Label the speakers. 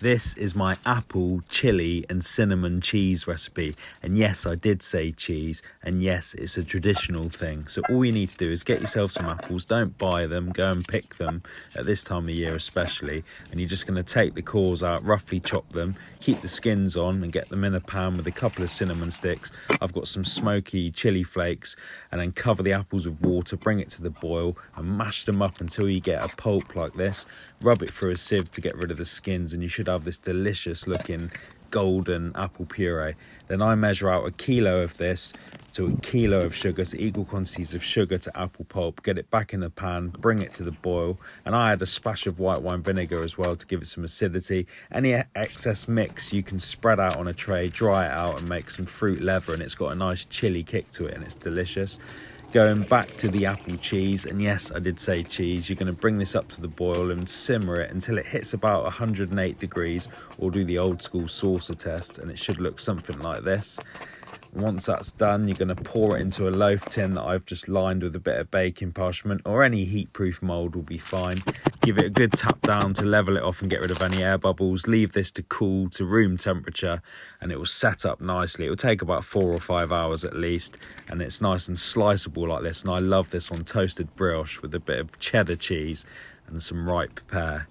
Speaker 1: This is my apple, chili and cinnamon cheese recipe. And yes, I did say cheese, and yes, it's a traditional thing. So all you need to do is get yourself some apples. Don't buy them, go and pick them at this time of year especially. And you're just going to take the cores out, roughly chop them, keep the skins on and get them in a pan with a couple of cinnamon sticks. I've got some smoky chili flakes, and then cover the apples with water, bring it to the boil and mash them up until you get a pulp like this. Rub it through a sieve to get rid of the skins, and you should have this delicious looking golden apple puree. Then I measure out a kilo of this to a kilo of sugar, so equal quantities of sugar to apple pulp. Get it back in the pan, bring it to the boil, and I add a splash of white wine vinegar as well to give it some acidity. Any excess mix you can spread out on a tray, dry it out and make some fruit leather, and it's got a nice chili kick to it and it's delicious. Going back to the apple cheese, and yes, I did say cheese, you're going to bring this up to the boil and simmer it until it hits about 108 degrees, or do the old school saucer test, and it should look something like this. Once that's done, you're going to pour it into a loaf tin that I've just lined with a bit of baking parchment, or any heat-proof mould will be fine. Give it a good tap down to level it off and get rid of any air bubbles. Leave this to cool to room temperature and it will set up nicely. It will take about 4 or 5 hours at least, and it's nice and sliceable like this. And I love this on toasted brioche with a bit of cheddar cheese and some ripe pear.